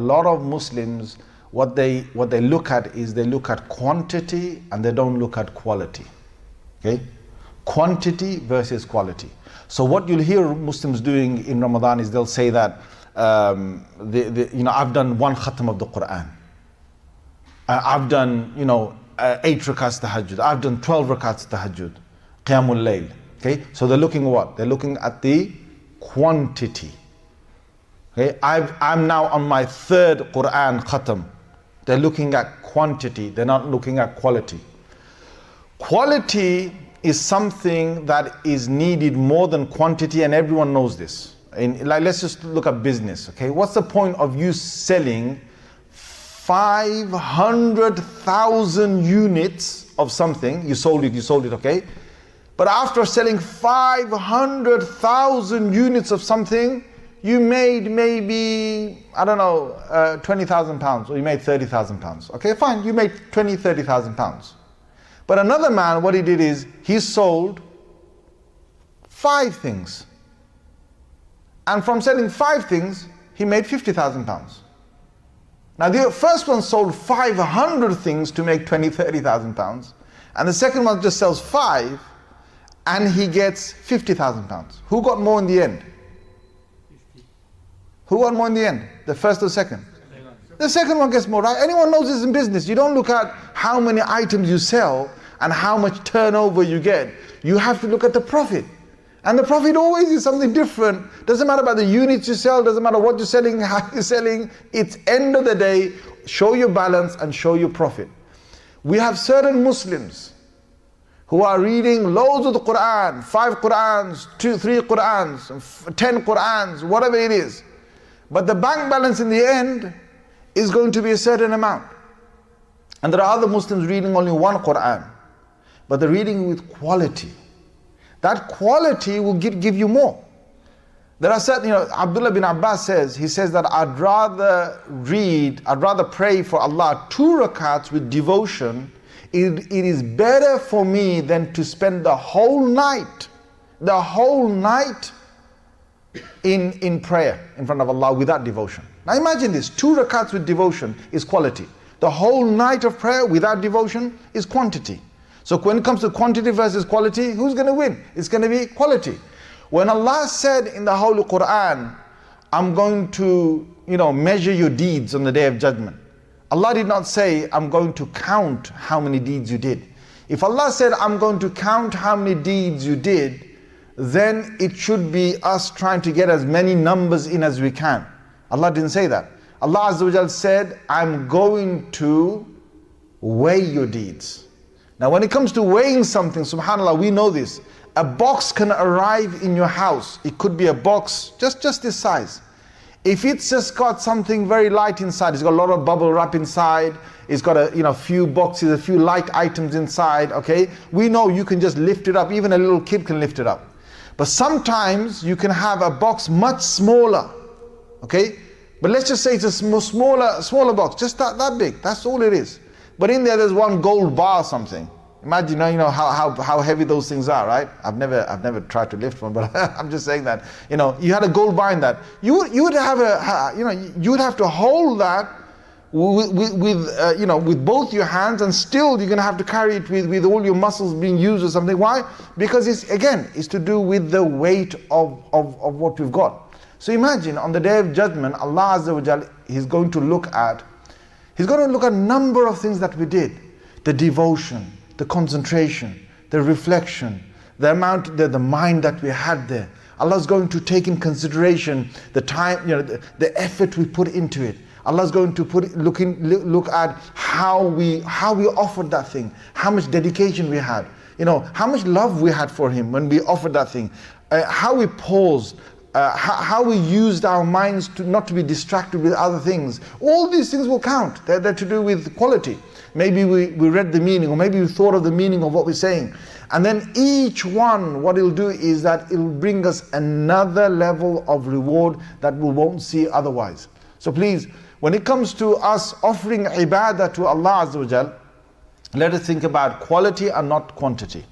lot of Muslims, what they look at is they look at quantity and they don't look at quality. Okay? Quantity versus quality. So what you'll hear Muslims doing in Ramadan is they'll say that, I've done 1 khatam of the Quran. I've done, 8 rakats tahajjud. I've done 12 rakats tahajjud. Qiyamul layl. Okay? So they're looking at what? They're looking at the quantity. Okay? I'm now on my 3rd Quran khatam. They're looking at quantity. They're not looking at quality. Quality is something that is needed more than quantity, and everyone knows this. Let's just look at business. Okay? What's the point of you selling 500,000 units of something? You sold it, okay? But after selling 500,000 units of something, you made maybe, I don't know, 20,000 pounds, or you made 30,000 pounds. Okay, fine, you made 30,000 pounds. But another man, what he did is, he sold 5 things. And from selling 5 things, he made 50,000 pounds. Now the first one sold 500 things to make 30,000 pounds. And the second one just sells 5 and he gets 50,000 pounds. Who got more in the end? 50. Who got more in the end? The first or second? The second one gets more, right? Anyone knows this in business. You don't look at how many items you sell and how much turnover you get. You have to look at the profit. And the profit always is something different. Doesn't matter about the units you sell, doesn't matter what you're selling, how you're selling. It's end of the day, show your balance and show your profit. We have certain Muslims who are reading loads of the Quran, 5 Qurans, 2, 3 Qurans, 10 Qurans, whatever it is. But the bank balance in the end is going to be a certain amount. And there are other Muslims reading only 1 Quran, but they're reading with quality. That quality will give you more. There are certain, Abdullah bin Abbas says that I'd rather pray for Allah 2 rakats with devotion. It is better for me than to spend the whole night in prayer in front of Allah without devotion. Now imagine this, 2 rakats with devotion is quality. The whole night of prayer without devotion is quantity. So when it comes to quantity versus quality, who's going to win? It's going to be quality. When Allah said in the Holy Quran, I'm going to, measure your deeds on the Day of Judgment. Allah did not say, I'm going to count how many deeds you did. If Allah said, I'm going to count how many deeds you did, then it should be us trying to get as many numbers in as we can. Allah didn't say that. Allah Azza wa Jal said, I'm going to weigh your deeds. Now when it comes to weighing something, subhanAllah, we know this. A box can arrive in your house. It could be a box just this size. If it's just got something very light inside, it's got a lot of bubble wrap inside, it's got a few boxes, a few light items inside, okay? We know you can just lift it up, even a little kid can lift it up. But sometimes you can have a box much smaller, okay? But let's just say it's a smaller box, just that big, that's all it is. But in there's 1 gold bar or something. Imagine, how heavy those things are, right? I've never tried to lift one, but I'm just saying that, you had a gold bar in that. You would have to hold that with both your hands, and still you're going to have to carry it with all your muscles being used or something. Why? Because it's to do with the weight of what we've got. So imagine on the Day of Judgment, Allah Azza wa Jal, He's going to look at a number of things that we did. The devotion, the concentration, the reflection, the amount, the mind that we had there. Allah's going to take in consideration the time, the effort we put into it. Allah's going to look at how we offered that thing, how much dedication we had, how much love we had for Him when we offered that thing, how we paused, how we used our minds not to be distracted with other things. All these things will count. They're to do with quality. Maybe we read the meaning, or maybe we thought of the meaning of what we're saying. And then each one, what it'll do is that it'll bring us another level of reward that we won't see otherwise. So please, when it comes to us offering ibadah to Allah Azza wa Jal, let us think about quality and not quantity.